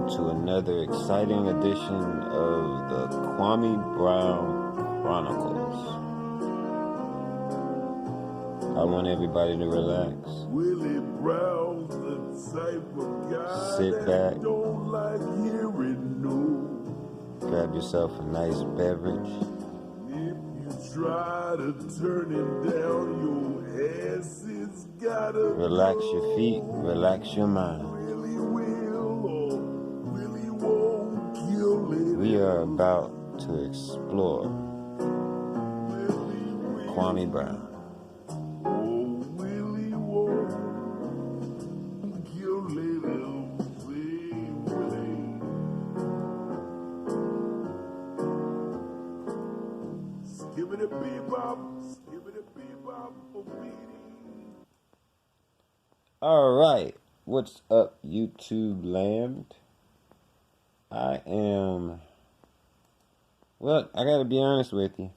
welcome to another exciting edition of the Kwame Brown Chronicles. I want everybody to relax. Willie Brown's the type of guy Sit back. that don't like hearing no. Grab yourself a nice beverage. If you try to turn him down, your ass is gotta Relax go. your feet. Relax your mind. Willie will or Willie won't kill it. We are about to explore Kwame Brown. Alright, what's up, YouTube land? I gotta be honest with you.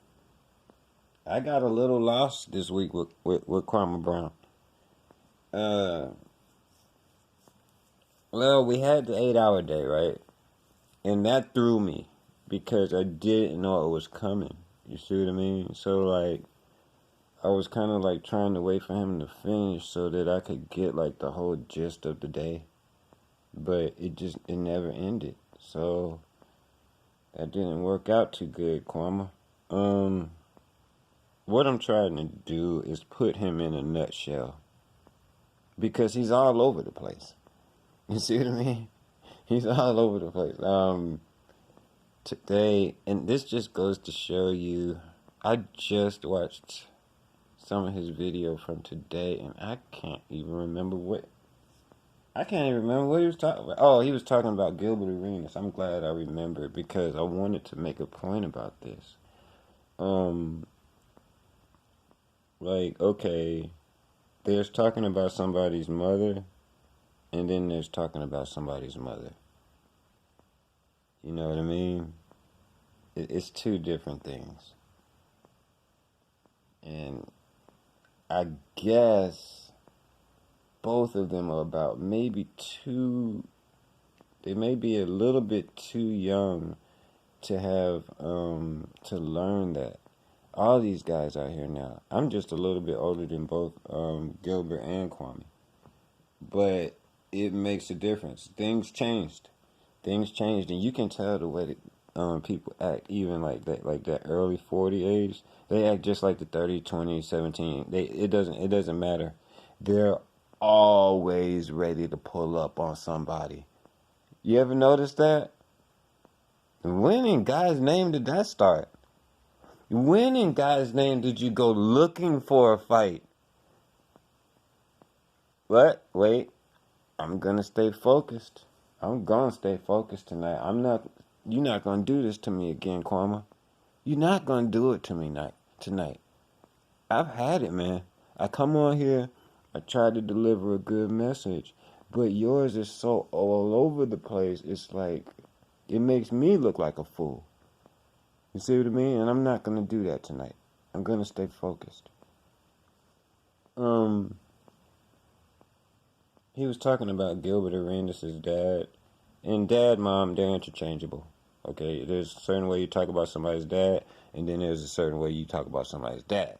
I got a little lost this week with Kwame Brown. Well, we had the 8-hour day, right? And that threw me because I didn't know it was coming. You see what I mean? So, like, I was kind of like trying to wait for him to finish so that I could get like the whole gist of the day. But it never ended. So that didn't work out too good, Kwame. What I'm trying to do is put him in a nutshell. Because he's all over the place. You see what I mean? He's all over the place. Today, and this just goes to show you, I just watched some of his video from today, and I can't even remember what he was talking about. Oh, he was talking about Gilbert Arenas. I'm glad I remembered because I wanted to make a point about this. Okay, there's talking about somebody's mother, and then there's talking about somebody's mother. You know what I mean? It's two different things. And I guess both of them are about they may be a little bit too young to have, to learn that. All these guys out here now, I'm just a little bit older than both Gilbert and Kwame. But it makes a difference. Things changed, and you can tell the way that people act, even like that early 40 age. They act just like the 30, 20, 17. It doesn't matter. They're always ready to pull up on somebody. You ever notice that? When in God's name did that start? When in God's name did you go looking for a fight? What? Wait. I'm gonna stay focused. I'm gonna stay focused tonight. You're not gonna do this to me again, Kwame. You're not gonna do it to me tonight. I've had it, man. I come on here, I try to deliver a good message, but yours is so all over the place. It's like, it makes me look like a fool. You see what I mean? And I'm not gonna do that tonight. I'm gonna stay focused. He was talking about Gilbert Arenas' dad. And dad, mom, they're interchangeable. Okay, there's a certain way you talk about somebody's dad, and then there's a certain way you talk about somebody's dad.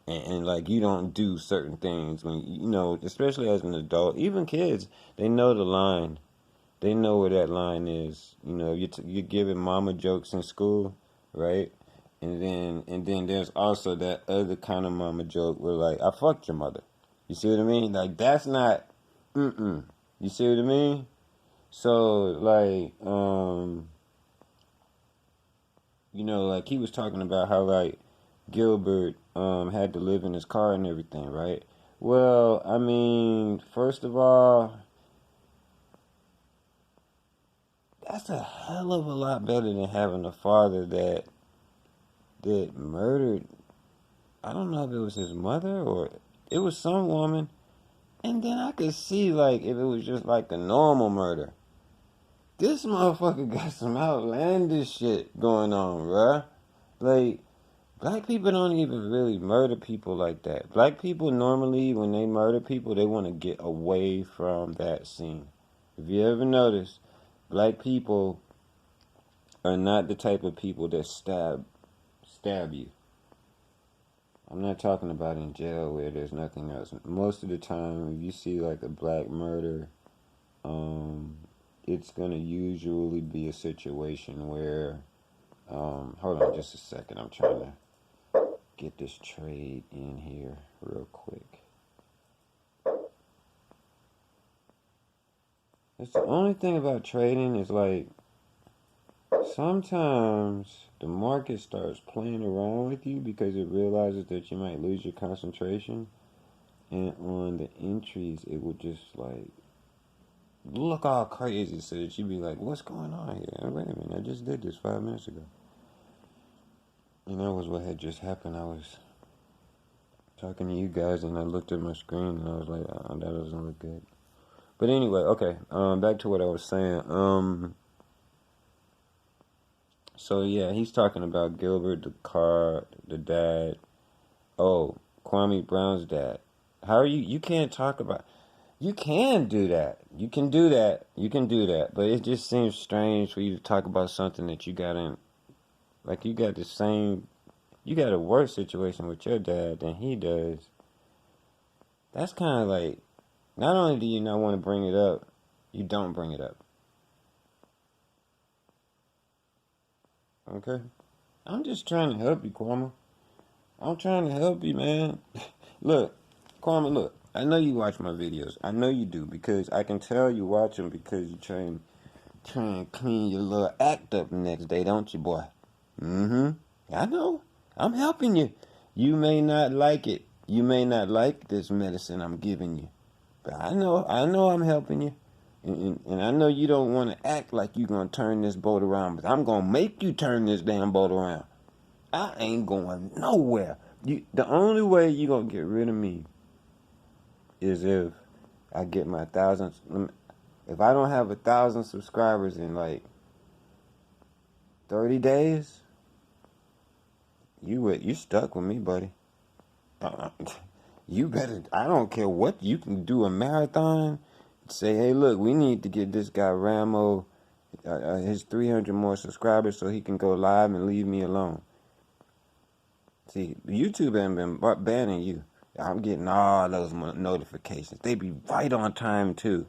And like, you don't do certain things when, especially as an adult. Even kids, they know the line. They know where that line is. You're giving mama jokes in school, right? And then there's also that other kind of mama joke where, like, I fucked your mother. You see what I mean? Like, that's not, You see what I mean? So, like, like, he was talking about how, like, Gilbert had to live in his car and everything, right? Well, I mean, first of all, that's a hell of a lot better than having a father that murdered, I don't know if it was his mother or it was some woman. And then I could see, like, if it was just like a normal murder. This motherfucker got some outlandish shit going on, bruh. Like, black people don't even really murder people like that. Black people normally, when they murder people, they want to get away from that scene. If you ever notice, black people are not the type of people that stab you. I'm not talking about in jail where there's nothing else. Most of the time, if you see like a black murder, um, it's gonna usually be a situation where, hold on just a second. I'm trying to get this trade in here real quick. That's the only thing about trading is like sometimes the market starts playing around with you because it realizes that you might lose your concentration, and on the entries it will just like look all crazy so that you be like, what's going on here? Wait a minute, I just did this 5 minutes ago. And that was what had just happened. I was talking to you guys and I looked at my screen and I was like, oh, that doesn't look good. But anyway, okay, back to what I was saying. So yeah, he's talking about Gilbert, the dad. Oh, Kwame Brown's dad. How are you? You can't talk about. You can do that. You can do that. You can do that. But it just seems strange for you to talk about something that you got in. Like you got the same. You got a worse situation with your dad than he does. That's kind of like. Not only do you not want to bring it up, you don't bring it up. Okay? I'm just trying to help you, Kwame. I'm trying to help you, man. Look, Kwame, look. I know you watch my videos. I know you do because I can tell you watch them because you try and clean your little act up the next day, don't you, boy? Mm-hmm. I know. I'm helping you. You may not like it. You may not like this medicine I'm giving you. But I know I'm helping you. And I know you don't want to act like you're going to turn this boat around, but I'm going to make you turn this damn boat around. I ain't going nowhere. The only way you're going to get rid of me is if I get my 1,000. If I don't have 1,000 subscribers in like 30 days, you stuck with me, buddy. Uh, you better. I don't care what you can do a marathon. Say, hey, look, we need to get this guy Ramo his 300 more subscribers so he can go live and leave me alone. See, YouTube ain't been banning you. I'm getting all those notifications. They be right on time too.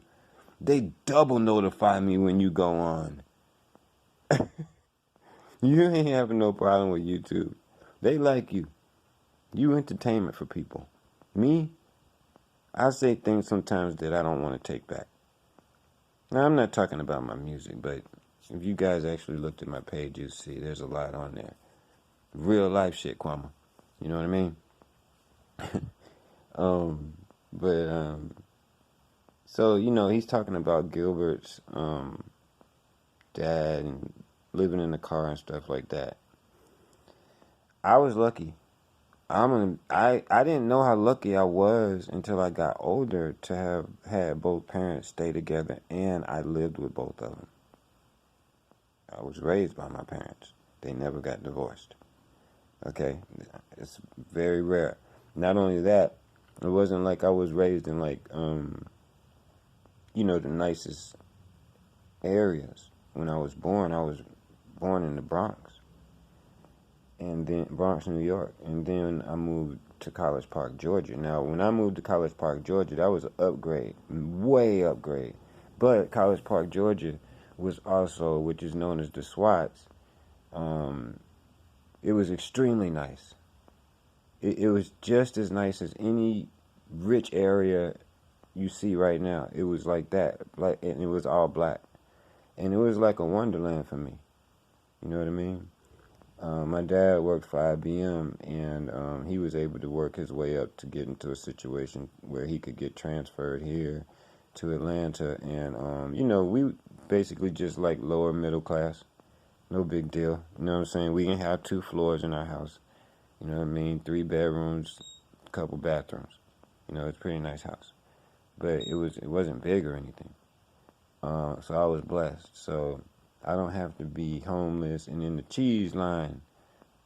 They double notify me when you go on. You ain't having no problem with YouTube. They like you. You entertainment for people. Me, I say things sometimes that I don't want to take back. Now, I'm not talking about my music, but if you guys actually looked at my page, you'll see there's a lot on there. Real life shit, Kwame. You know what I mean? But so, he's talking about Gilbert's dad and living in the car and stuff like that. I was lucky. I didn't know how lucky I was until I got older to have had both parents stay together and I lived with both of them. I was raised by my parents. They never got divorced. Okay? It's very rare. Not only that, it wasn't like I was raised in like the nicest areas. When I was born in the Bronx. And then Bronx, New York. And then I moved to College Park, Georgia. Now, when I moved to College Park, Georgia, that was an upgrade. Way upgrade. But College Park, Georgia was also, which is known as the Swats, it was extremely nice. It was just as nice as any rich area you see right now. It was like that. And it was all black. And it was like a wonderland for me. You know what I mean? My dad worked for IBM, and he was able to work his way up to get into a situation where he could get transferred here to Atlanta. And, we basically just like lower middle class. No big deal. You know what I'm saying? We can have 2 floors in our house. You know what I mean? 3 bedrooms, a couple bathrooms. It's a pretty nice house. But it wasn't big or anything. So I was blessed. So I don't have to be homeless and in the cheese line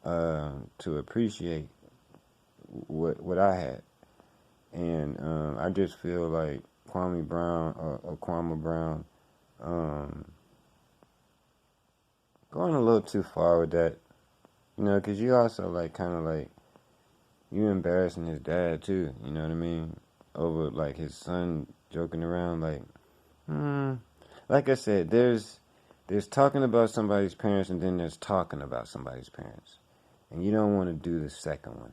to appreciate what I had. And I just feel like Kwame Brown, going a little too far with that. You know, because you also, like, kind of like, you embarrassing his dad, too. You know what I mean? Over, like, his son joking around, like, hmm. Like I said, there's talking about somebody's parents, and then there's talking about somebody's parents. And you don't want to do the second one.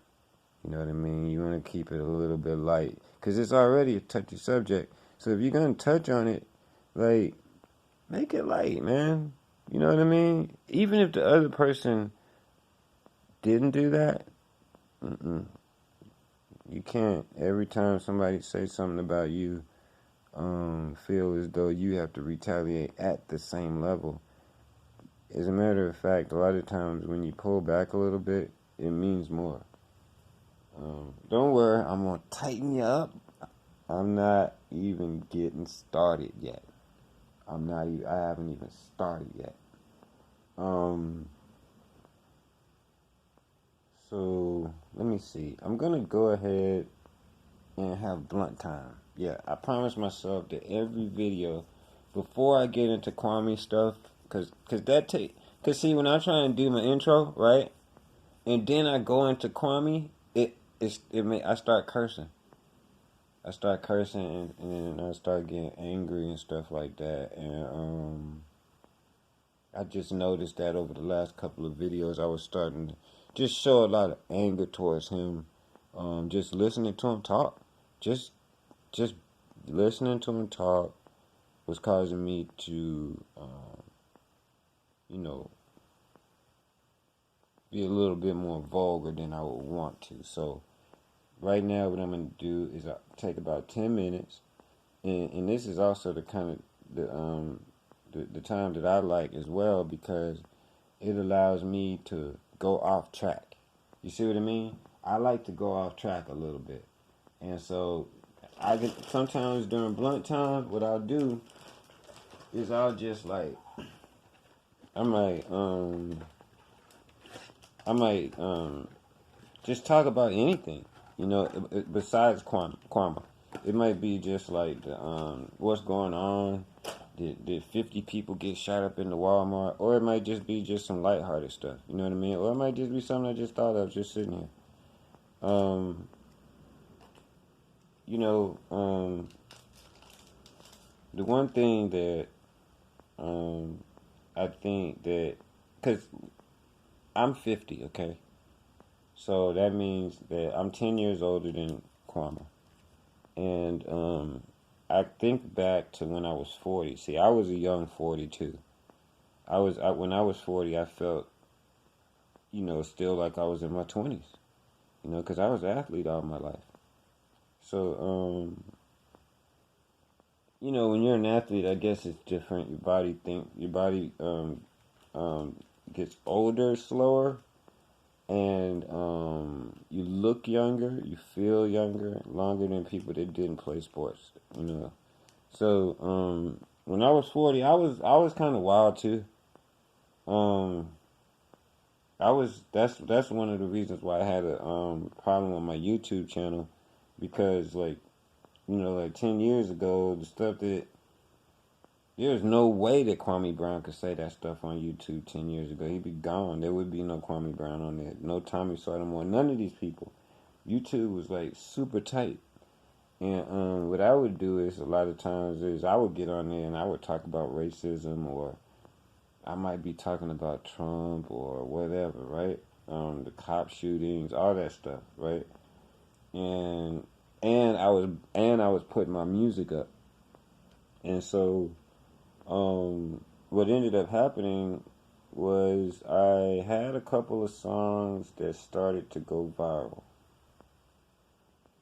You know what I mean? You want to keep it a little bit light. Because it's already a touchy subject. So if you're going to touch on it, like, make it light, man. You know what I mean? Even if the other person didn't do that, mm-mm. You can't, every time somebody says something about you, feel as though you have to retaliate at the same level. As a matter of fact, a lot of times when you pull back a little bit, it means more. Don't worry, I'm going to tighten you up. I'm not even getting started yet. I haven't even started yet. Um, so let me see. I'm gonna go ahead and have blunt time. Yeah, I promised myself that every video, before I get into Kwame stuff, cause see, when I try and do my intro, right, and then I go into Kwame, I start cursing. I start cursing and I start getting angry and stuff like that. And I just noticed that over the last couple of videos, I was starting to just show a lot of anger towards him. Just listening to him talk, just just listening to him talk was causing me to, you know, be a little bit more vulgar than I would want to. So right now, what I'm gonna do is take about 10 minutes, and this is also the kind of the time that I like as well because it allows me to go off track. You see what I mean? I like to go off track a little bit. And so I get sometimes during blunt time, what I'll do is I'll just like I might I might just talk about anything, you know, besides Kwame. It might be just like what's going on. Did 50 people get shot up in the Walmart? Or it might just be just some lighthearted stuff. You know what I mean? Or it might just be something I just thought of just sitting here. You know, the one thing that I think that, because I'm 50, okay? So that means that I'm 10 years older than Kwame. And I think back to when I was 40. See, I was a young 42. When I was 40, I felt, you know, still like I was in my 20s, you know, because I was an athlete all my life. So, you know, when you're an athlete, I guess it's different. Your body gets older slower, and you look younger, you feel younger, longer than people that didn't play sports, you know. So, when I was 40, I was kind of wild too. Um, that's one of the reasons why I had a problem with my YouTube channel because like you know like 10 years ago the stuff that there's no way that Kwame Brown could say that stuff on YouTube 10 years ago. He'd be gone. There would be no Kwame Brown on there. No Tommy Sotomayor. None of these people. YouTube was like super tight. And what I would do is a lot of times is I would get on there and I would talk about racism or I might be talking about Trump or whatever, right? The cop shootings, all that stuff, right? And I was putting my music up, and so what ended up happening was I had a couple of songs that started to go viral,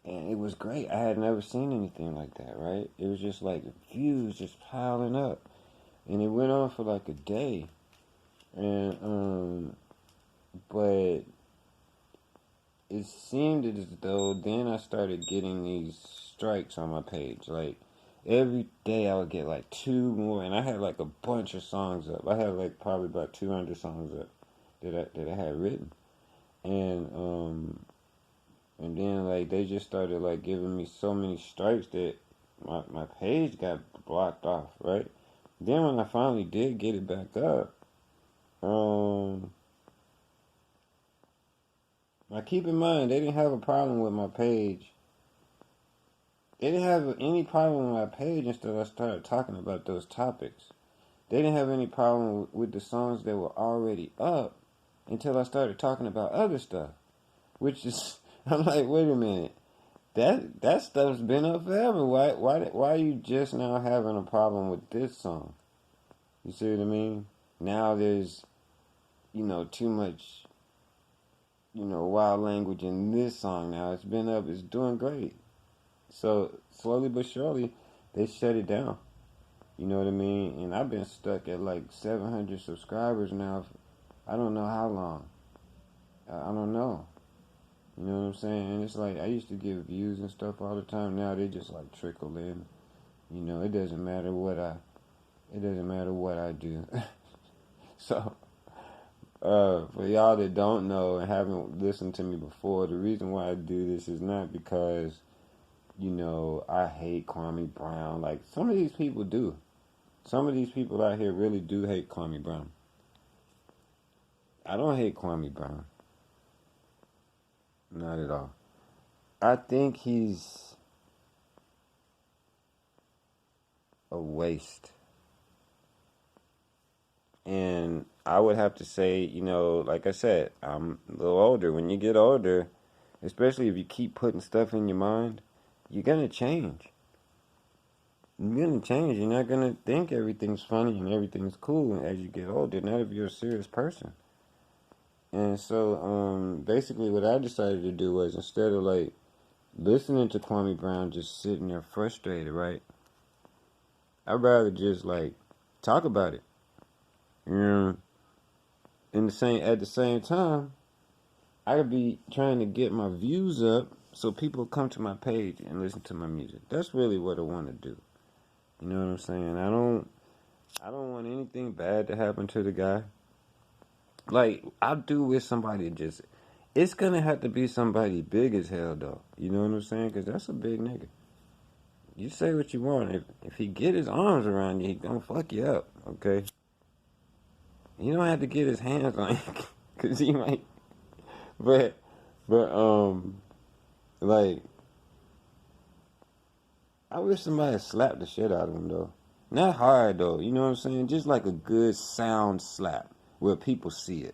and it was great. I had never seen anything like that, right? It was just like views just piling up, and it went on for like a day, and but it seemed as though then I started getting these strikes on my page. Like every day I would get like two more, and I had like a bunch of songs up. I had like probably about 200 songs up that I had written, and then like they just started like giving me so many strikes that my page got blocked off. Right. Then when I finally did get it back up, Now keep in mind, they didn't have a problem with my page. They didn't have any problem with my page until I started talking about those topics. They didn't have any problem with the songs that were already up until I started talking about other stuff. Which is, I'm like, wait a minute, that stuff's been up forever. Why are you just now having a problem with this song? You see what I mean? Now there's, too much, wild language in this song now. It's been up, it's doing great. So slowly but surely, they shut it down. You know what I mean? And I've been stuck at like 700 subscribers now. I don't know how long. I don't know. You know what I'm saying? And it's like I used to give views and stuff all the time. Now they just like trickle in. It doesn't matter what I do. So, for y'all that don't know and haven't listened to me before, the reason why I do this is not because, I hate Kwame Brown. Like some of these people do. Some of these people out here really do hate Kwame Brown. I don't hate Kwame Brown. Not at all. I think he's a waste. And I would have to say, like I said, I'm a little older. When you get older, especially if you keep putting stuff in your mind, you're going to change. You're going to change. You're not going to think everything's funny and everything's cool as you get older, not if you're a serious person. And so, basically what I decided to do was instead of like listening to Kwame Brown just sitting there frustrated, right? I'd rather just like talk about it. At the same time, I could be trying to get my views up so people come to my page and listen to my music. That's really what I want to do. You know what I'm saying? I don't want anything bad to happen to the guy. Like, I do wish somebody just... It's gonna have to be somebody big as hell, though. You know what I'm saying? Because that's a big nigga. You say what you want. If he get his arms around you, he gonna fuck you up, okay? You don't have to get his hands on you, because he might... But, like... I wish somebody slapped the shit out of him, though. Not hard, though. You know what I'm saying? Just like a good sound slap where people see it.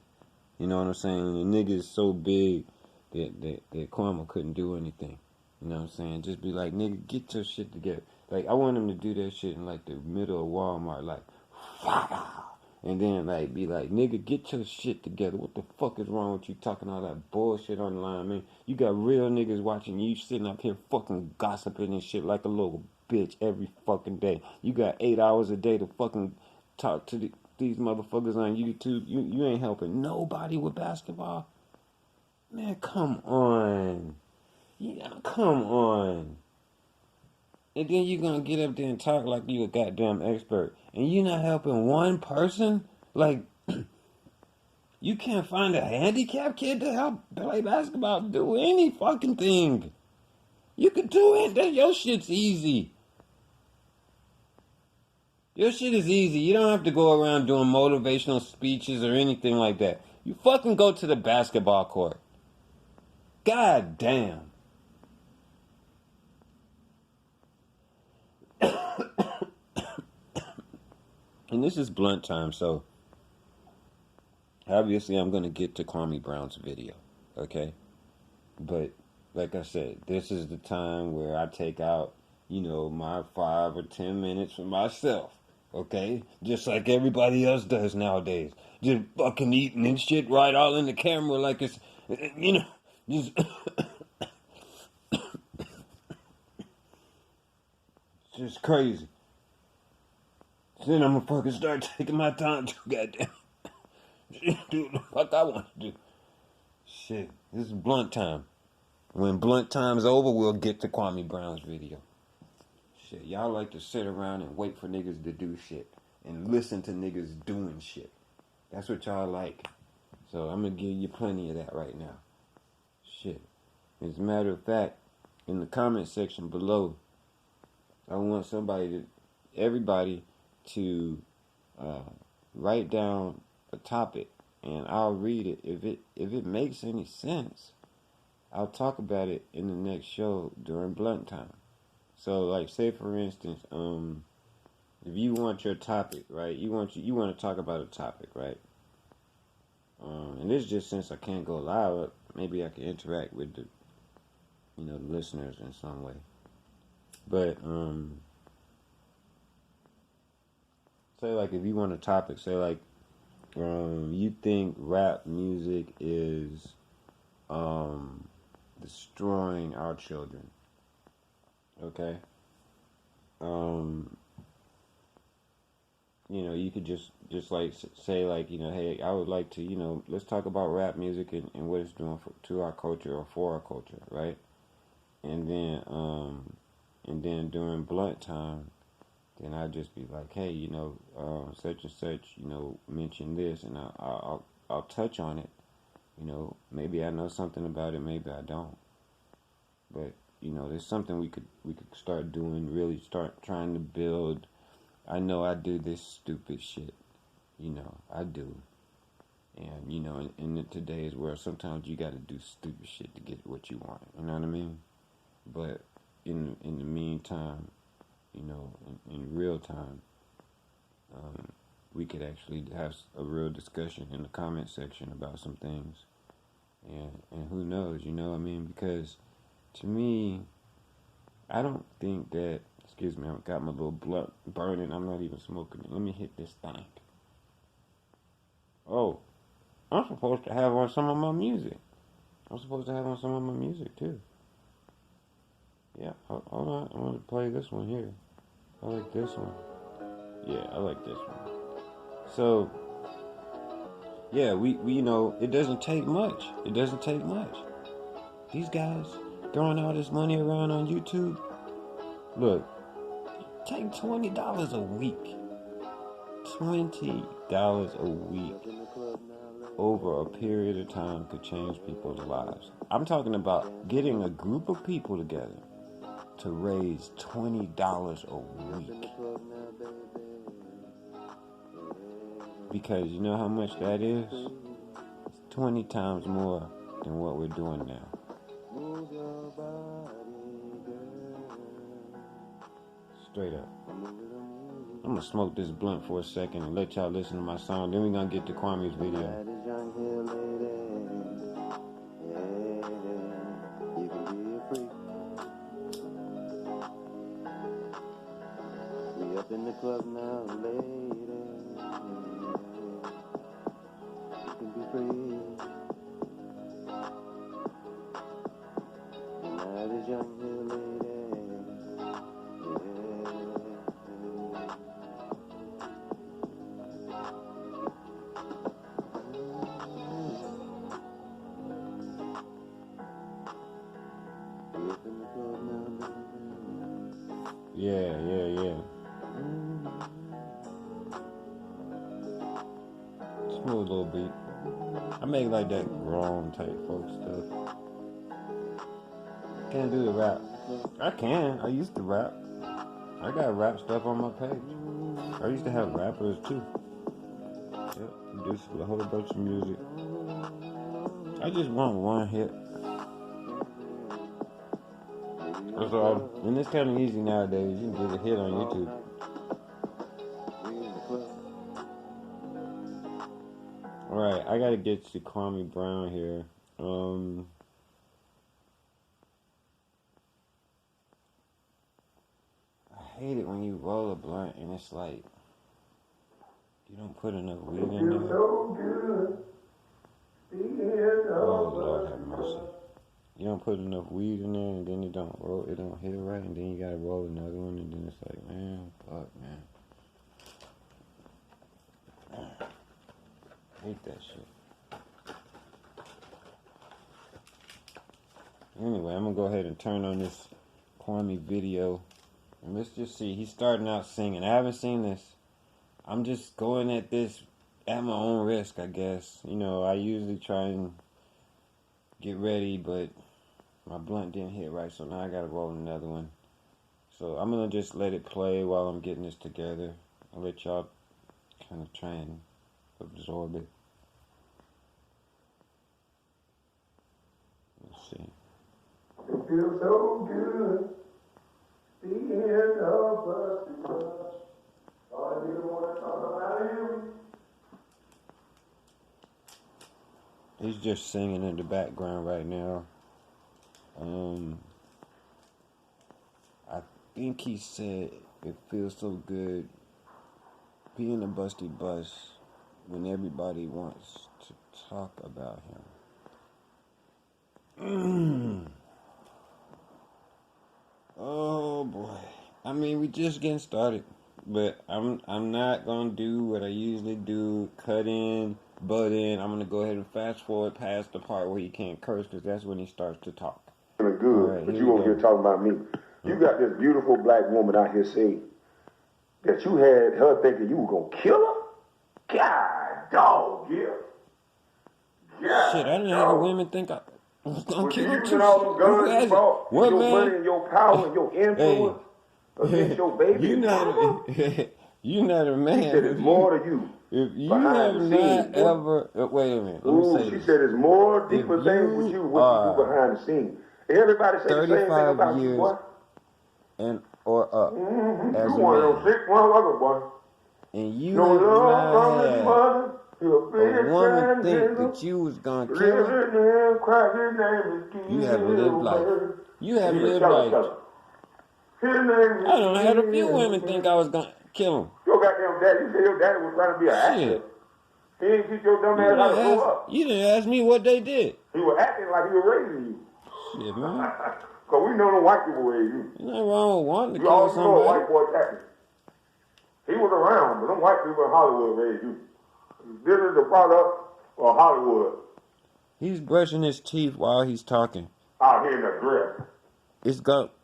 You know what I'm saying? The nigga is so big that Kwame couldn't do anything. You know what I'm saying? Just be like, nigga, get your shit together. Like, I want him to do that shit in, like, the middle of Walmart. Like, and then, like, be like, nigga, get your shit together. What the fuck is wrong with you talking all that bullshit online, man? You got real niggas watching you sitting up here fucking gossiping and shit like a little bitch every fucking day. You got 8 hours a day to fucking talk to these motherfuckers on YouTube. You ain't helping nobody with basketball. Man, come on. Yeah, come on. And then you gonna get up there and talk like you a goddamn expert. And you not helping one person? Like, you can't find a handicapped kid to help play basketball, do any fucking thing. You can do it. Your shit's easy. Your shit is easy. You don't have to go around doing motivational speeches or anything like that. You fucking go to the basketball court. God damn. And this is blunt time, so obviously I'm going to get to Kwame Brown's video, okay? But like I said, this is the time where I take out, my 5 or 10 minutes for myself, okay? Just like everybody else does nowadays. Just fucking eating and shit right all in the camera like it's, just... just crazy. Then I'm gonna fucking start taking my time to goddamn do what the fuck I want to do. Shit, this is blunt time. When blunt time's over, we'll get to Kwame Brown's video. Shit, y'all like to sit around and wait for niggas to do shit and listen to niggas doing shit. That's what y'all like. So I'm gonna give you plenty of that right now. Shit. As a matter of fact, in the comment section below, I want everybody to write down a topic, and I'll read it. If it makes any sense, I'll talk about it in the next show during blunt time. So, like, say for instance, if you want your topic, right? You want to talk about a topic, right? And this is just since I can't go live, maybe I can interact with the listeners in some way. But say like if you want a topic, say like you think rap music is destroying our children, okay? Um, you could just like say like hey, I would like to let's talk about rap music and what it's doing to our culture or for our culture, right? And then during blunt time, then I'd just be like, hey, such and such, mention this, and I'll touch on it. Maybe I know something about it, maybe I don't. But there's something we could start doing. Really start trying to build. I know I do this stupid shit. I do. And in today's world, sometimes you got to do stupid shit to get what you want. You know what I mean? But in the meantime, in real time, we could actually have a real discussion in the comment section about some things. And who knows, I mean, because to me, I don't think that, excuse me, I've got my little blunt burning. I'm not even smoking it. Let me hit this thing. Oh, I'm supposed to have on some of my music. I'm supposed to have on some of my music too. Yeah, hold on. I'm going to play this one here. I like this one. Yeah, I like this one. So, yeah, we it doesn't take much. It doesn't take much. These guys throwing all this money around on YouTube. Look, take $20 a week. $20 a week over a period of time could change people's lives. I'm talking about getting a group of people together to raise $20 a week. Because you know how much that is? It's 20 times more than what we're doing now. Straight up. I'm gonna smoke this blunt for a second and let y'all listen to my song. Then we're gonna get to Kwame's video. Up in the club now, lady. You can be free. The night is young here, lady. Up in the club now, lady. Yeah. Smooth little beat. I make like that grown type folk stuff. Can't do the rap. I can. I used to rap. I got rap stuff on my page. I used to have rappers too. Yep, produced a whole bunch of music. I just want one hit. That's all. And it's kind of easy nowadays. You can get a hit on YouTube. Alright, I gotta get to Kwame Brown here. I hate it when you roll a blunt and it's like you don't put enough weed in there. Oh Lord have mercy. You don't put enough weed in there and then it don't hit right, and then you gotta roll another one, and then it's like, man, fuck, man. I hate that shit. Anyway, I'm gonna go ahead and turn on this Kwame video. And let's just see. He's starting out singing. I haven't seen this. I'm just going at this at my own risk, I guess. I usually try and get ready, but my blunt didn't hit right, so now I gotta roll another one. So I'm gonna just let it play while I'm getting this together. I'll let y'all kind of try and absorb it. Let's see. It feels so good. The end of us. All I really want to talk about you. He's just singing in the background right now. I think he said it feels so good being a busty bus when everybody wants to talk about him. Oh boy. I mean, we just getting started, but I'm not gonna do what I usually do, cut in, butt in. I'm gonna go ahead and fast forward past the part where he can't curse, because that's when he starts to talk. Good, right, but here you we over here go. talking about me. You got this beautiful black woman out here saying that you had her thinking you were gonna kill her? God, dog, yeah. God, Shit, I didn't have dog. women think I was gonna Was you kill him using too. all Shit, those who guns you has it? bought, What, your money man? and your power and your influence against your baby you not mama? you not a She man. said it's more to you If you behind have the scenes, not boy. ever, wait a minute, let me Ooh, say she this. said it's more If deeper things with you you, what you do are behind the scenes. Everybody say the same thing 35 about you, years boy. and or up as You a one of those man, sick motherfuckers, boy. and you No have love from not his had mother. He'll be a a woman think transgender. that you was gonna kill her, Living in Christ, his name is you have lived life. Gilbert. You have Yeah, lived tell her, life. tell her. His name I don't know, had a few is women think I was gonna kill him. Your goddamn daddy, you say your daddy was trying to be an actor. Shit. He didn't teach your dumb ass how to grow up. You didn't ask me what they did. He was acting like he was raising you. Shit, man. Because we know the white people raised you. There's nothing wrong with wanting to You kill always know a somebody. white boy acting. He was around, but them white people in Hollywood raised you. This is the product of Hollywood. He's brushing his teeth while he's talking. Out here in the drip.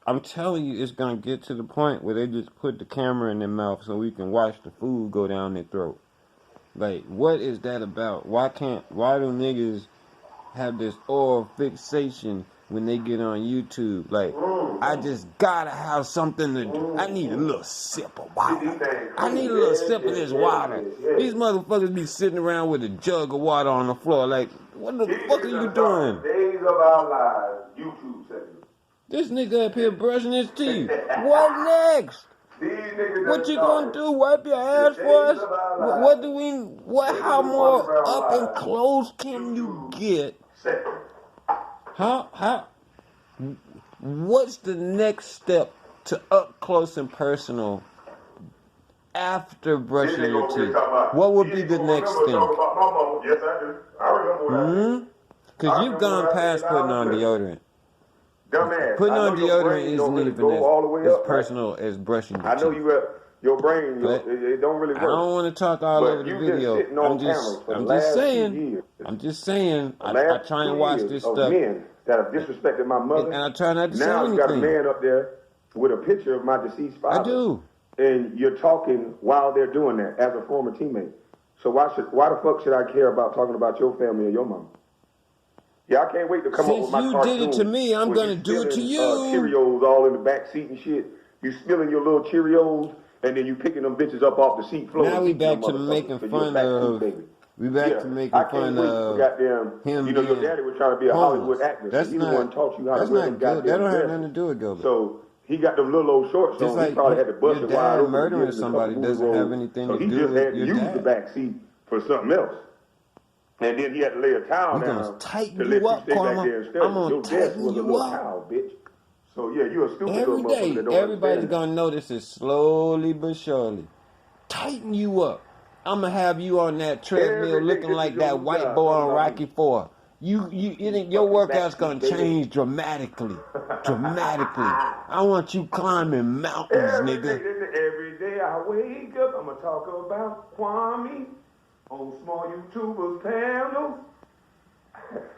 I'm telling you, it's gonna get to the point where they just put the camera in their mouth so we can watch the food go down their throat. Like, what is that about? Why do niggas have this oral fixation when they get on YouTube? Like, I just gotta have something to do. I need a little sip of water. I need a little sip of this water. These motherfuckers be sitting around with a jug of water on the floor. Like, what the fuck are you doing? Days of our lives, YouTube segment. This nigga up here brushing his teeth. What next? What you gonna do? Wipe your ass for us? How more up and close can you get? What's the next step to up close and personal after brushing your teeth? What would be the next thing? Yes, I do. I remember that. Because you've gone past putting on deodorant. Dumbass. Putting on deodorant isn't isn't even as personal as brushing your I know teeth. your brain, it don't really work. I don't want to talk all over the video. I'm just saying. I try and watch this stuff. Men that have disrespected my mother. And I try not to say now you got a anything. man up there with a picture of my deceased father. I do. And you're talking while they're doing that as a former teammate. So why the fuck should I care about talking about your family or your mama? Yeah, I can't wait to come up with my cartoon. Since you did it to me, I'm gonna do it to you. Cheerios all in the back seat and shit. You spilling your little Cheerios, and then you picking them bitches up off the seat floor. Now we back to making fun of. We back to making fun of him. You know, your daddy was trying to be a Hollywood actor. That's so he the one taught you how to wear them good. That don't have dresses. nothing to do with Gilbert. So he got them little old shorts on. Like he probably had to bust it wide open. Murdering somebody doesn't have anything to do with your dad. So he just had to use the back seat for something else. And then he had to lay a towel down to let you stay back there and stay. I'm gonna Your desk was a little up. towel, bitch. So yeah, you're a stupid little motherfucker Every that day, don't everybody's understand gonna notice it slowly but surely. Tighten you up. I'm gonna have you on that treadmill looking like that white boy on Rocky IV. Your workout's gonna change dramatically. I want you climbing mountains, nigga. Every day I wake up, I'm gonna talk about Kwame on small YouTubers panel.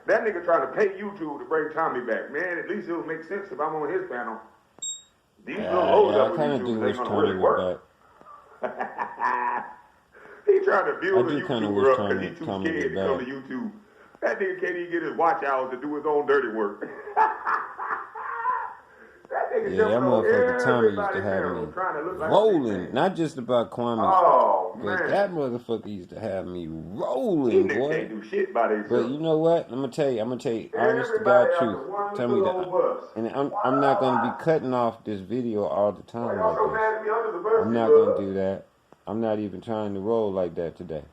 That nigga trying to pay YouTube to bring Tommy back. Man, at least it'll make sense if I'm on his panel. These little hoes up with YouTube ain't gonna really work. He trying to build a YouTuber up because he's too scared to come to YouTube. That nigga can't even get his watch hours to do his own dirty work. That motherfucker Tommy used to have me rolling. Not just about Kwame. Oh, But man. that motherfucker used to have me These rolling, niggas boy. can't do shit by But themselves. you know what? I'm gonna tell you, honest to God Everybody truth. after one Tell me little that, old bus. and I'm not gonna be cutting off this video all the Why time y'all like so this. mad at me under the bus, I'm not gonna do that. I'm not even trying to roll like that today.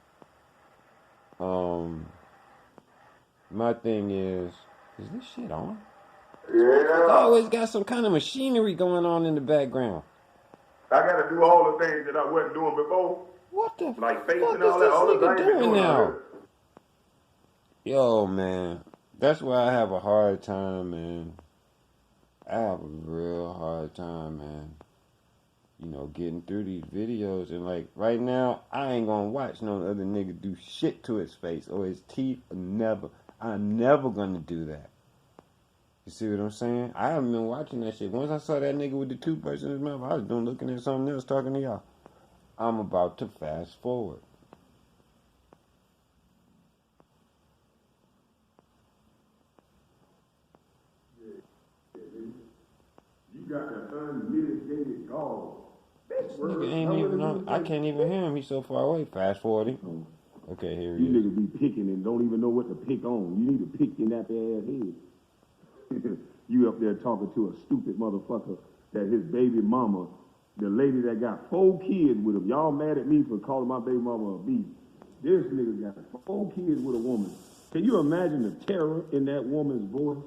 My thing is this shit on? This motherfucker Yeah. always got some kind of machinery going on in the background. I gotta do all the things that I wasn't doing before. What the Like face fuck and is all that. this All this I nigga ain't been doing doing all now? this. Yo, man, that's why I have a hard time, man. I have a real hard time, man. You know, getting through these videos, and like right now, I ain't gonna watch no other nigga do shit to his face or his teeth. Never. I'm never gonna do that. You see what I'm saying? I haven't been watching that shit. Once I saw that nigga with the toothbrush in his mouth, I was looking at something else, talking to y'all. I'm about to fast forward. You got the unmitigated gall. This nigga ain't even on. I can't even hear him. He's so far away. Fast forwarding. Okay, here he You is. niggas be picking and don't even know what to pick on. You need to pick your nappy ass head. You up there talking to a stupid motherfucker that his baby mama, the lady that got 4 kids with him. Y'all mad at me for calling my baby mama a B. This nigga got 4 kids with a woman. Can you imagine the terror in that woman's voice?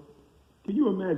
Can you imagine?